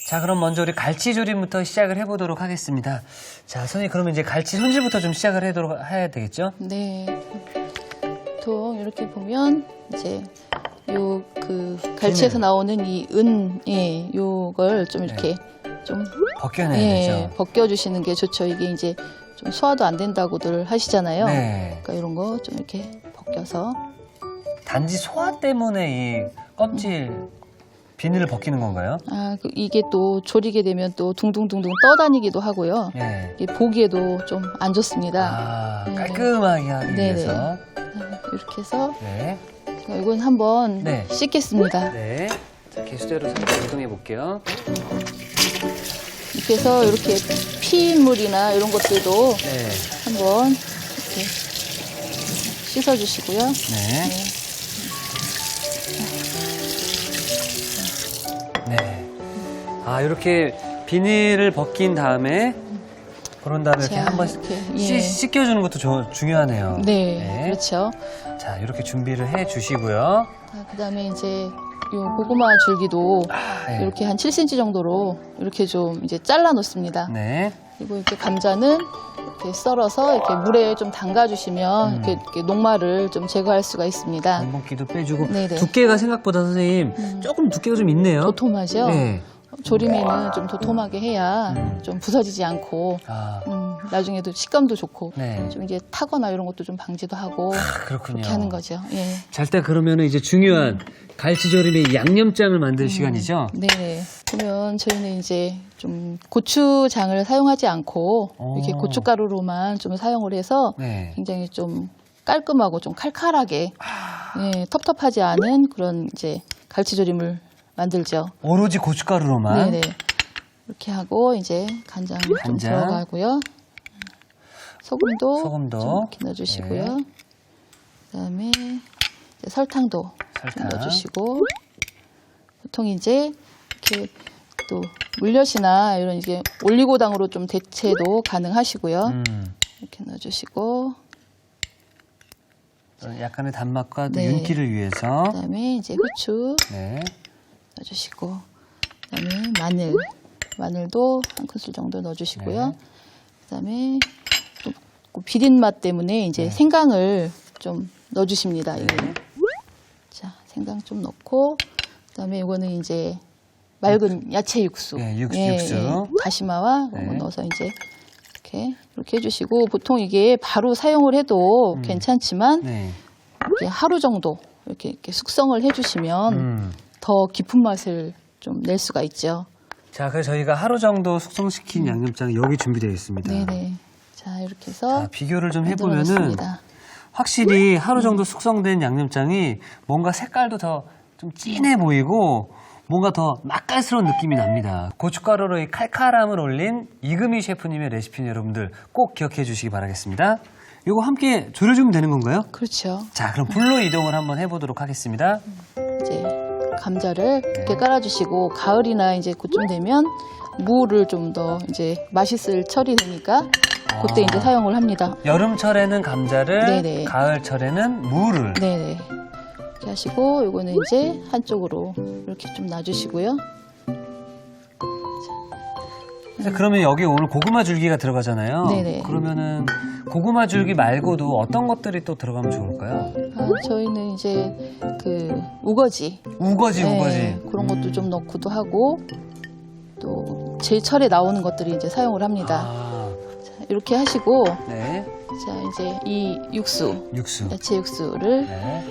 자, 그럼 먼저 우리 갈치조림부터 시작을 해보도록 하겠습니다. 자, 선생님, 그러면 이제 갈치 손질부터 좀 시작을 해야 되겠죠? 네. 보통 이렇게 보면 이제 요 갈치에서 나오는 이 요걸 좀 이렇게 좀 벗겨내야 되죠? 벗겨주시는 게 좋죠. 이게 이제 좀 소화도 안 된다고들 하시잖아요. 네. 그러니까 이런 거 좀 이렇게 벗겨서. 단지 소화 때문에 이 껍질 비늘을 벗기는 건가요? 이게 또 조리게 되면 또 둥둥둥둥 떠다니기도 하고요. 네. 이게 보기에도 좀 안 좋습니다. 깔끔하게 하기 네네. 위해서. 이렇게 해서 네. 이건 한번 네. 씻겠습니다. 네. 자, 개수대로 살짝 이동해 볼게요. 이렇게 해서 이렇게 피물이나 이런 것들도 네. 한번 이렇게 씻어주시고요. 네. 네. 이렇게 비닐을 벗긴 다음에 그런 다음에 이렇게 자, 한번 이렇게, 씻겨주는 것도 중요하네요. 네, 그렇죠. 자, 이렇게 준비를 해 주시고요. 그다음에 이제 요 고구마 줄기도 네. 이렇게 한 7cm 정도로 이렇게 좀 이제 잘라 놓습니다. 네. 그리고 이렇게 감자는 이렇게 썰어서 이렇게 물에 좀 담가주시면 이렇게 녹말을 좀 제거할 수가 있습니다. 전분기도 빼주고 네네. 두께가 생각보다 선생님 조금 두께가 좀 있네요. 도톰하죠? 네. 조림에는 좀 도톰하게 해야 좀 부서지지 않고 나중에도 식감도 좋고 네. 좀 이제 타거나 이런 것도 좀 방지도 하고 그렇군요. 그렇게 하는 거죠. 예. 자, 일단 그러면 이제 중요한 갈치조림의 양념장을 만들 시간이죠. 네. 그러면 저희는 이제 좀 고추장을 사용하지 않고 이렇게 고춧가루로만 좀 사용을 해서 네. 굉장히 좀 깔끔하고 좀 칼칼하게 텁텁하지 않은 그런 이제 갈치조림을 만들죠. 오로지 고춧가루로만. 네네. 이렇게 하고 이제 간장 좀 간장. 들어가고요. 소금도 소금도. 좀 이렇게 넣어주시고요. 네. 그다음에 이제 설탕도 좀 설탕. 넣어주시고 보통 이제 이렇게 또 물엿이나 이런 이제 올리고당으로 좀 대체도 가능하시고요. 이렇게 넣어주시고 약간의 단맛과 또 네. 윤기를 위해서. 그다음에 이제 후추 네. 넣어주시고 그다음에 마늘도 한 큰술 정도 넣어주시고요. 네. 그다음에 또 비린 맛 때문에 이제 생강을 좀 넣어주십니다. 네. 이거는. 자, 생강 좀 넣고 그다음에 이거는 이제 맑은 야채 육수. 네, 육수. 다시마와 이런 거 네. 넣어서 이제 이렇게 해주시고 보통 이게 바로 사용을 해도 괜찮지만 네. 이렇게 하루 정도 이렇게 숙성을 해주시면 더 깊은 맛을 좀 낼 수가 있죠. 자, 그래서 저희가 하루 정도 숙성시킨 양념장이 여기 준비되어 있습니다. 네네. 자, 이렇게 해서 자, 비교를 좀 해보면은 만들어놨습니다. 확실히 하루 정도 숙성된 양념장이 뭔가 색깔도 더 좀 진해 보이고 뭔가 더 맛깔스러운 느낌이 납니다. 고춧가루로 이 칼칼함을 올린 이금희 셰프님의 레시피는 여러분들 꼭 기억해 주시기 바라겠습니다. 이거 함께 졸여주면 되는 건가요? 그렇죠. 자, 그럼 불로 이동을 한번 해보도록 하겠습니다. 이제 감자를 이렇게 깔아주시고 가을이나 이제 그쯤 되면 무를 좀 더 이제 맛있을 철이 되니까 그때 이제 사용을 합니다. 여름철에는 감자를, 네네. 가을철에는 무를. 네네. 이렇게 하시고 요거는 이제 한쪽으로 이렇게 좀 놔주시고요. 그러면 여기 오늘 고구마 줄기가 들어가잖아요. 네네. 그러면은 고구마 줄기 말고도 어떤 것들이 또 들어가면 좋을까요? 저희는 이제 그 우거지. 우거지. 그런 것도 좀 넣고도 하고 또 제철에 나오는 것들이 이제 사용을 합니다. 자, 이렇게 하시고 네. 자 이제 이 육수, 육수. 야채 육수를 네.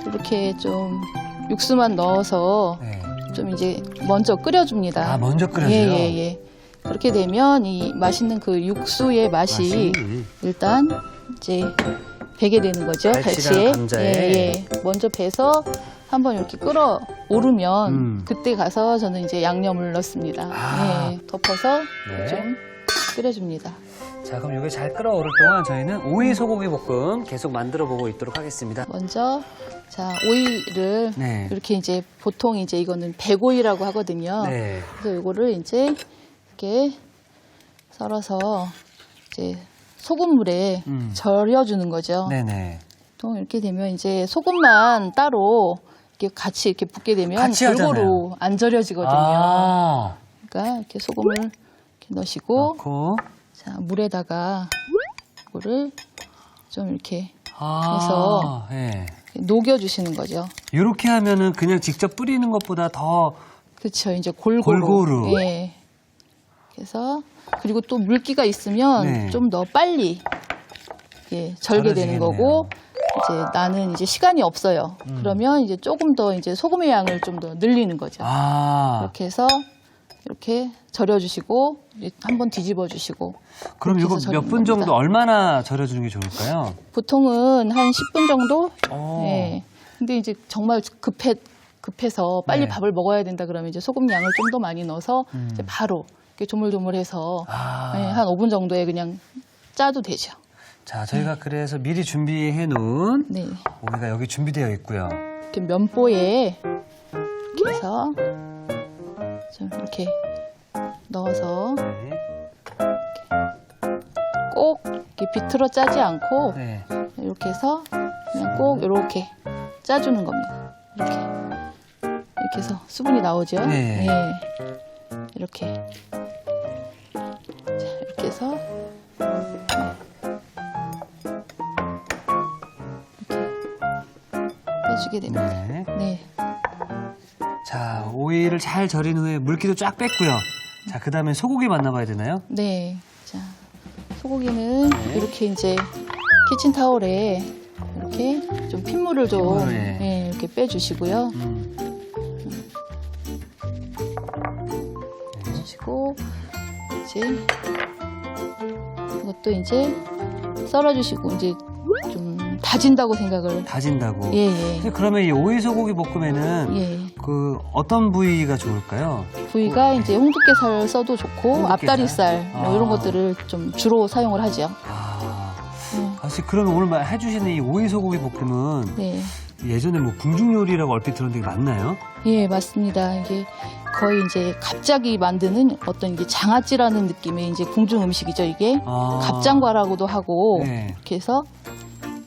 이렇게 좀 육수만 넣어서 네. 좀 이제 먼저 끓여줍니다. 먼저 끓여줘요? 예. 그렇게 되면 이 맛있는 그 육수의 맛이 일단 이제 배게 되는 거죠. 갈치랑 갈치에. 감자에. 먼저 배서 한번 이렇게 끓어 오르면 그때 가서 저는 이제 양념을 넣습니다. 덮어서 네. 좀 끓여줍니다. 자, 그럼 이게 잘 끓어오를 동안 저희는 오이 소고기 볶음 계속 만들어 보고 있도록 하겠습니다. 먼저 자 오이를 네. 이렇게 이제 보통 이제 이거는 백오이라고 하거든요. 네. 그래서 이거를 이제 이렇게 썰어서 이제 소금물에 절여주는 거죠. 네네. 보통 이렇게 되면 이제 소금만 따로 이렇게 같이 이렇게 붓게 되면 같이 골고루 안 절여지거든요. 아, 그러니까 이렇게 소금을 이렇게 넣으시고 넣고. 자, 물에다가 이거를 좀 이렇게 아, 해서 예. 녹여주시는 거죠. 이렇게 하면은 그냥 직접 뿌리는 것보다 더 그렇죠. 이제 골고루. 골고루. 예. 그래서 그리고 또 물기가 있으면 네. 좀 더 빨리 예, 절게 되는 절여지겠네요. 거고 이제 나는 이제 시간이 없어요. 그러면 이제 조금 더 이제 소금의 양을 좀 더 늘리는 거죠. 아, 이렇게 해서 이렇게 절여주시고 한번 뒤집어주시고. 그럼 이렇게 이거 해서 몇 절이는 분 정도 겁니다. 얼마나 절여주는 게 좋을까요? 보통은 한 10분 정도. 어. 예. 근데 이제 정말 급해서 빨리 네. 밥을 먹어야 된다 그러면 이제 소금 양을 좀 더 많이 넣어서 이제 바로 이렇게 조물조물해서 아. 예, 한 5분 정도에 그냥 짜도 되죠. 자, 저희가 그래서 미리 준비해 놓은 네. 고기가 여기 준비되어 있고요. 이렇게 면보에 이렇게 해서 좀 이렇게 넣어서 네. 꼭 이렇게 비틀어 짜지 않고 네. 이렇게 해서 그냥 꼭 이렇게 짜주는 겁니다. 이렇게 해서 수분이 나오죠. 네. 예. 이렇게 자, 이렇게 해서 이렇게 빼주게 됩니다. 네. 네. 자, 오이를 잘 절인 후에 물기도 쫙 뺐고요. 자, 그 다음에 소고기 만나봐야 되나요? 네. 자, 소고기는 네. 이렇게 이제 키친타올에 이렇게 좀 핏물을 좀 핏물을, 예. 예, 이렇게 빼주시고요. 주시고 이제 이것도 이제 썰어주시고 이제 좀 다진다고 생각을 다진다고. 예예 근데 그러면 이 오이 소고기 볶음에는 예. 그 어떤 부위가 좋을까요? 부위가 이제 홍두깨살 써도 좋고 홍두깨살? 앞다리살 뭐 아. 이런 것들을 좀 주로 사용을 하죠. 아, 네. 사실 그러면 오늘 해주시는 이 오이 소고기 볶음은 네. 예전에 뭐 궁중 요리라고 얼핏 들었는데 맞나요? 예, 맞습니다. 이게 거의 이제 갑자기 만드는 어떤 이게 장아찌라는 느낌의 이제 궁중 음식이죠, 이게. 아. 갑장과라고도 하고, 네. 이렇게 해서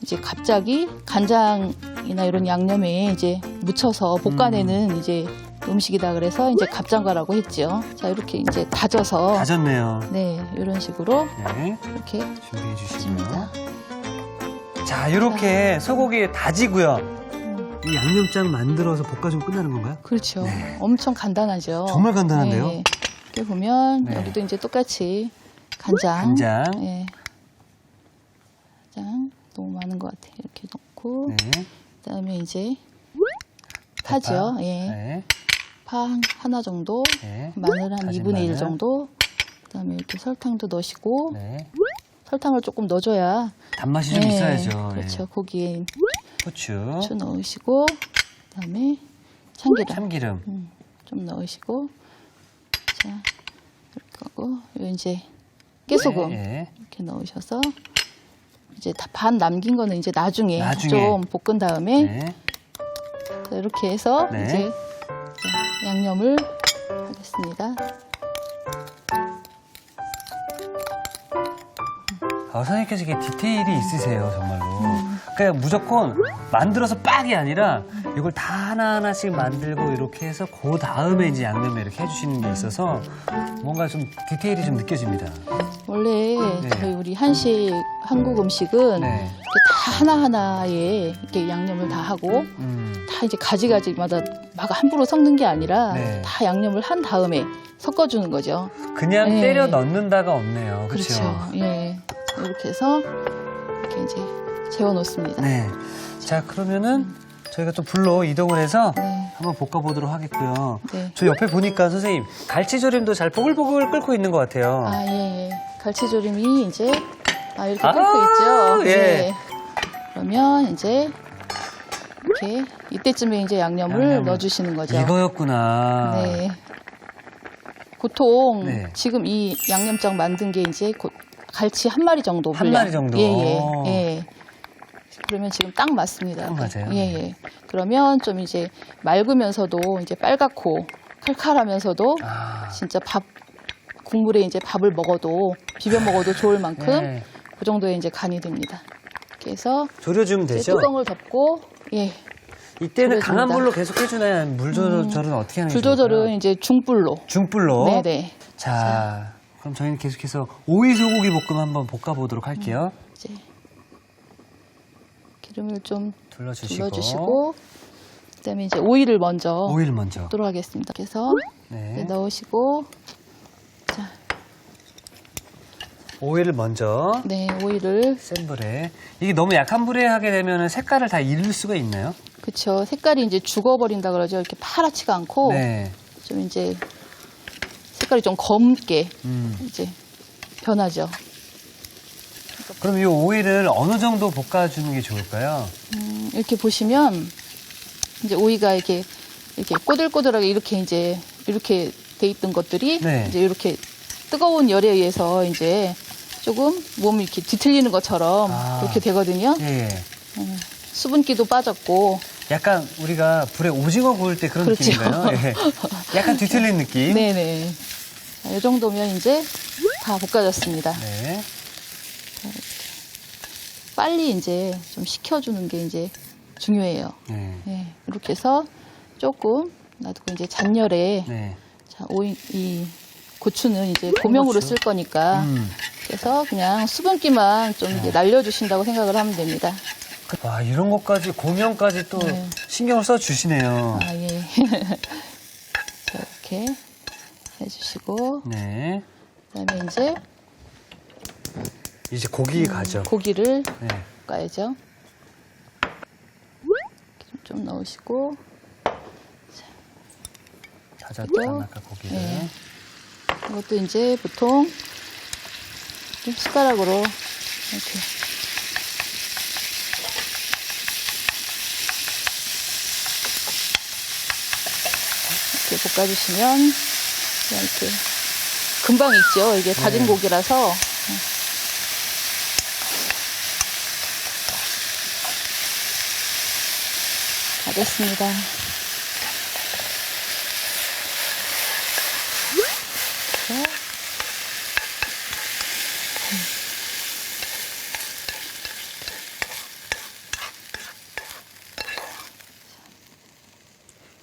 이제 갑자기 간장이나 이런 양념에 이제 묻혀서 볶아내는 이제 음식이다 그래서 이제 갑장과라고 했죠. 자, 이렇게 이제 다져서. 다졌네요. 네, 이런 식으로 네, 이렇게 준비해 주시고요. 다집니다. 자, 이렇게 소고기 다지고요. 이 양념장 만들어서 볶아주면 끝나는 건가요? 그렇죠. 네. 엄청 간단하죠. 정말 간단한데요? 네. 이렇게 보면 네. 여기도 이제 똑같이 간장. 간장. 예. 간장 너무 많은 것 같아요. 이렇게 넣고 네. 그다음에 이제 파죠. 대파. 예. 네. 파 하나 정도, 네. 마늘 한 다진 2분의 1 마늘. 정도. 그다음에 이렇게 설탕도 넣으시고 네. 설탕을 조금 넣어줘야 단맛이 좀 예, 있어야죠. 그렇죠. 예. 고기에 후추, 후추 넣으시고 그다음에 참기름 참기름. 좀 넣으시고 자 이렇게 하고 요 이제 깨소금 네. 이렇게 넣으셔서 이제 다 반 남긴 거는 이제 나중에 나중에. 좀 볶은 다음에 네. 자, 이렇게 해서 네. 이제 자, 양념을 하겠습니다. 선생님께서 이게 디테일이 있으세요, 정말로. 그러니까 무조건 만들어서 빡이 아니라 이걸 다 하나하나씩 만들고 이렇게 해서 그 다음에 이제 양념을 이렇게 해주시는 게 있어서 뭔가 좀 디테일이 좀 느껴집니다. 원래 네. 저희 우리 한국 음식은 네. 이렇게 다 하나하나에 이렇게 양념을 다 하고 다 이제 가지가지마다 막 함부로 섞는 게 아니라 네. 다 양념을 한 다음에 섞어주는 거죠. 그냥 네. 때려 넣는다가 없네요. 그렇죠? 예. 이렇게 해서 이렇게 이제 재워 놓습니다. 네. 자, 그러면은 저희가 또 불로 이동을 해서 네. 한번 볶아보도록 하겠고요. 네. 저 옆에 보니까 선생님 갈치조림도 잘 보글보글 끓고 있는 것 같아요. 아, 예, 예. 갈치조림이 이제 이렇게 아, 끓고 있죠. 예. 그러면 이제 이렇게 이때쯤에 이제 양념을 넣어주시는 거죠. 이거였구나. 네. 보통 네. 지금 이 양념장 만든 게 이제 갈치 한 마리 정도 한 분량. 마리 정도? 예, 예, 예. 그러면 지금 딱 맞습니다. 딱 맞아요? 예, 예. 그러면 좀 이제 맑으면서도 이제 빨갛고 칼칼하면서도 아, 진짜 국물에 이제 밥을 먹어도 비벼 먹어도 좋을 만큼 네. 그 정도에 이제 간이 됩니다. 이렇게 해서 졸여주면 이제 되죠? 뚜껑을 덮고 예. 이때는 졸여줍니다. 강한 불로 계속 해주나요? 아니면 물 조절은 어떻게 하는 게 불 좋을까요? 조절은 이제 중불로. 중불로. 네네. 자, 그럼 저희는 계속해서 오이 소고기 볶음 한번 볶아보도록 할게요. 이제 기름을 좀 둘러주시고. 둘러주시고, 그다음에 이제 오이를 먼저 오이를 먼저. 넣도록 하겠습니다. 그래서 네. 이제 넣으시고, 자, 오이를 먼저 네, 오이를. 센 불에. 이게 너무 약한 불에 하게 되면 색깔을 다 잃을 수가 있나요? 그쵸. 색깔이 이제 죽어버린다 그러죠. 이렇게 파랗지가 않고, 네. 좀 이제 색깔이 좀 검게 음. 이제 변하죠. 그럼 이 오이를 어느 정도 볶아주는 게 좋을까요? 이렇게 보시면 이제 오이가 이렇게 꼬들꼬들하게 이렇게 돼 있던 것들이 네. 이제 이렇게 뜨거운 열에 의해서 이제 조금 몸이 이렇게 뒤틀리는 것처럼 아. 그렇게 되거든요. 예, 예. 수분기도 빠졌고. 약간 우리가 불에 오징어 구울 때 그런 그렇죠. 느낌인가요? 예. 약간 뒤틀린 느낌. 네네. 자, 이 정도면 이제 다 볶아졌습니다. 네. 빨리 이제 좀 식혀주는 게 이제 중요해요. 네. 네, 이렇게 해서 조금 놔두고 이제 잔열에 네. 자, 이 고추는 이제 고명으로 고추. 쓸 거니까 그래서 그냥 수분기만 좀 이제 날려주신다고 생각을 하면 됩니다. 와, 이런 것까지, 고명까지 또 네. 신경을 써 주시네요. 아, 예. 자, 이렇게 해주시고, 네. 그다음에 이제 고기 가죠. 고기를 네. 볶아야죠. 기름 좀 넣으시고, 다졌던 아까 고기를. 네. 이것도 이제 보통 좀 숟가락으로 이렇게 볶아주시면 이렇게 금방 익죠. 이게 다진 네. 고기라서. 다 됐습니다.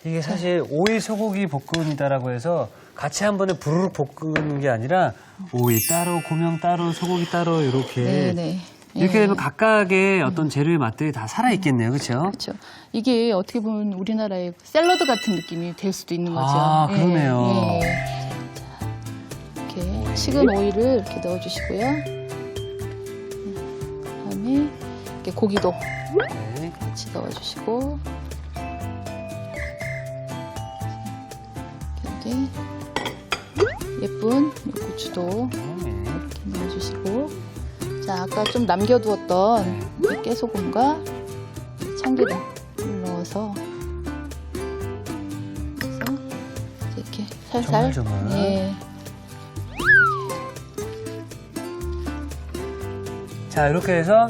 이게 사실 오이 소고기 볶음이다라고 해서 같이 한 번에 부르륵 볶는 게 아니라 오이 따로, 고명 따로, 소고기 따로 이렇게 네네. 이렇게 예. 되면 각각의 어떤 재료의 맛들이 다 살아있겠네요. 그렇죠? 그렇죠. 이게 어떻게 보면 우리나라의 샐러드 같은 느낌이 될 수도 있는 거죠. 아, 그러네요. 예. 자, 이렇게 식은 오이를 이렇게 넣어주시고요. 그다음에 이렇게 고기도 네. 같이 넣어주시고, 여기 예쁜 이 고추도 네. 이렇게 넣어주시고, 자, 아까 좀 남겨두었던 이 깨소금과 참기름을 넣어서 그래서 이렇게 살살 조물조물. 예. 자, 이렇게 해서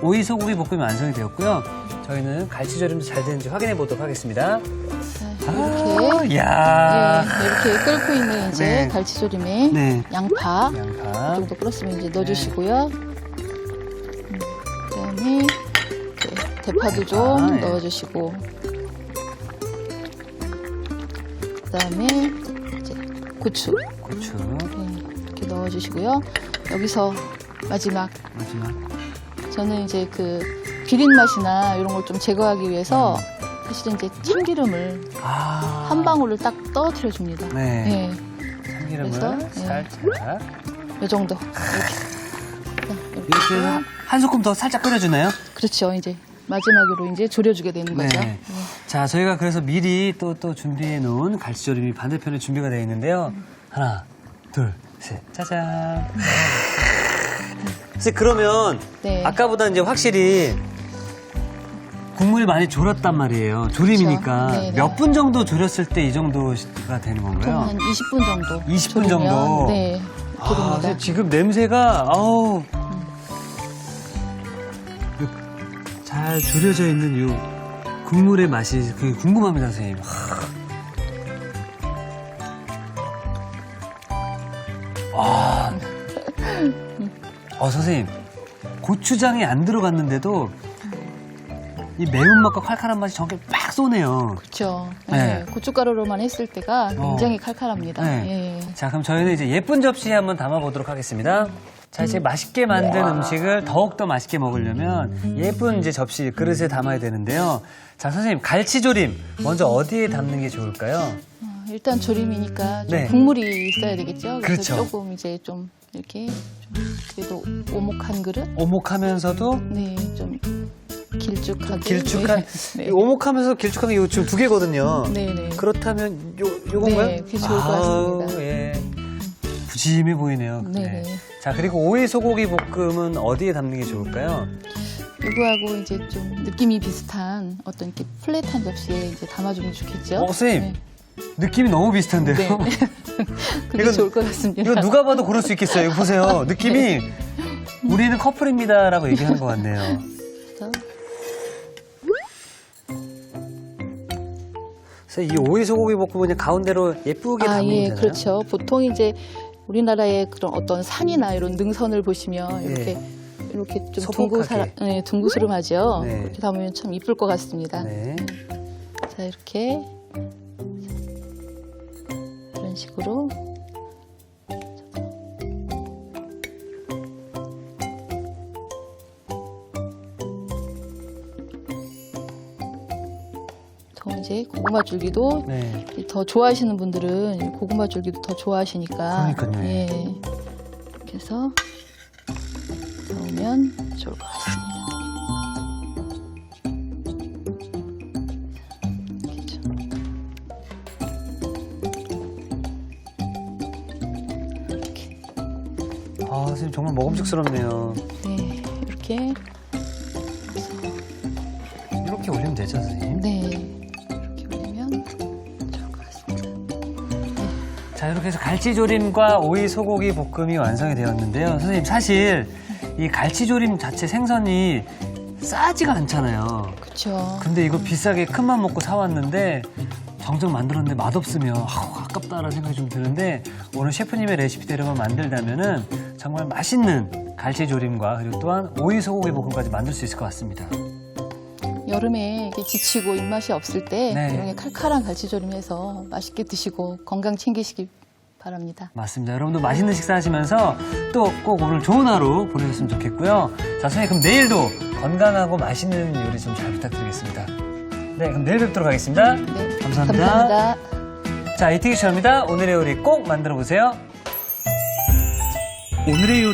오이 소고기 볶음이 완성이 되었고요. 저희는 갈치조림도 잘 되는지 확인해 보도록 하겠습니다. 자, 이렇게 이야. 예, 이렇게 끓고 있는 이제 네. 갈치조림에 네. 양파 이 양파. 정도 끓었으면 이제 넣어주시고요. 그다음에 이제 대파도 좀 네. 넣어주시고, 그다음에 이제 고추 고추. 이렇게 넣어주시고요. 여기서 마지막 마지막. 저는 이제 그 비린 맛이나 이런 걸 좀 제거하기 위해서 사실은 이제 참기름을 아. 한 방울을 딱 떨어뜨려 줍니다. 네. 예, 참기름을 그래서, 살짝. 이 정도. 이렇게 해서 한 소끔 더 살짝 끓여주나요? 그렇죠. 이제 마지막으로 이제 졸여주게 되는 거죠. 네. 자, 저희가 그래서 미리 또 준비해 놓은 갈치조림이 반대편에 준비가 되어 있는데요. 하나, 둘, 셋. 짜잔. 선생님, 그러면 네. 아까보다 이제 확실히 국물이 많이 졸았단 말이에요. 조림이니까. 그렇죠. 네네. 몇 분 정도 졸였을 때 이 정도가 되는 보통 건가요? 한 20분 정도. 20분 졸이면, 정도? 네. 이렇게 아, 됩니다. 선생님, 지금 냄새가, 아우. 잘 졸여져 있는 이 국물의 맛이 그게 궁금합니다, 선생님. 아. 선생님. 고추장이 안 들어갔는데도 이 매운맛과 칼칼한 맛이 전개 빡 쏘네요. 그렇죠. 네. 고춧가루로만 했을 때가 굉장히 칼칼합니다. 네. 예. 자, 그럼 저희는 이제 예쁜 접시에 한번 담아보도록 하겠습니다. 자, 이제 맛있게 만든 음식을 더욱더 맛있게 먹으려면 예쁜 이제 접시, 그릇에 담아야 되는데요. 자, 선생님, 갈치조림 먼저 어디에 담는 게 좋을까요? 일단 조림이니까 좀 네. 국물이 있어야 되겠죠. 그래서 그렇죠. 조금 이제 좀 이렇게 좀 그래도 오목한 그릇? 오목하면서도 네, 좀 길쭉하게. 길쭉한, 네. 오목하면서 길쭉한 게 요 지금 2개거든요. 네, 네. 그렇다면 요건가요? 네, 그게 좋을 것 같습니다. 예. 부짐해 보이네요. 네. 자, 그리고 오이 소고기 볶음은 어디에 담는 게 좋을까요? 이거하고 이제 좀 느낌이 비슷한 어떤 이렇게 플랫한 접시에 이제 담아주면 좋겠죠. 선생님, 네. 느낌이 너무 비슷한데요? 네. 그게 이건- 좋을 것 같습니다. 이거 누가 봐도 그럴 수 있겠어요. 이거 보세요. 느낌이 우리는 커플입니다라고 얘기하는 것 같네요. 그래서 그래서 이 오이 소고기 볶음은 그냥 가운데로 예쁘게 담으면 예, 되나요? 그렇죠. 보통 이제 우리나라의 그런 어떤 산이나 이런 능선을 보시면 이렇게 좀 소복하게. 둥그스름하죠. 네. 그렇게 담으면 참 이쁠 것 같습니다. 네. 자, 이렇게 이런 식으로 더 이제 고구마 줄기도 네. 더 좋아하시는 분들은 고구마 줄기도 더 좋아하시니까 그러니까요. 예. 이렇게 해서 넣으면 좋을 것 같습니다. 이렇게 좀. 이렇게. 아, 선생님 정말 먹음직스럽네요. 네, 이렇게 이렇게 올리면 되죠, 선생님? 네 이렇게 올리면 좋을 것 같습니다. 자, 이렇게 해서 갈치조림과 오이 소고기 볶음이 완성이 되었는데요. 선생님, 사실 이 갈치조림 자체 생선이 싸지가 않잖아요. 그렇죠. 근데 이거 비싸게 큰맘 먹고 사왔는데 정작 만들었는데 맛없으면 아깝다라는 생각이 좀 드는데 오늘 셰프님의 레시피대로만 만들다면은 정말 맛있는 갈치조림과 그리고 또한 오이 소고기 볶음까지 만들 수 있을 것 같습니다. 여름에 이렇게 지치고 입맛이 없을 때 네. 이렇게 칼칼한 갈치조림해서 맛있게 드시고 건강 챙기시기 바랍니다. 맞습니다. 여러분도 맛있는 식사 하시면서 또 꼭 오늘 좋은 하루 보내셨으면 좋겠고요. 자, 선생님, 그럼 내일도 건강하고 맛있는 요리 좀 잘 부탁드리겠습니다. 네, 그럼 내일 뵙도록 하겠습니다. 네, 감사합니다. 감사합니다. 자, 이티기 쇼입니다. 오늘의 요리 꼭 만들어 보세요. 오늘의 요리.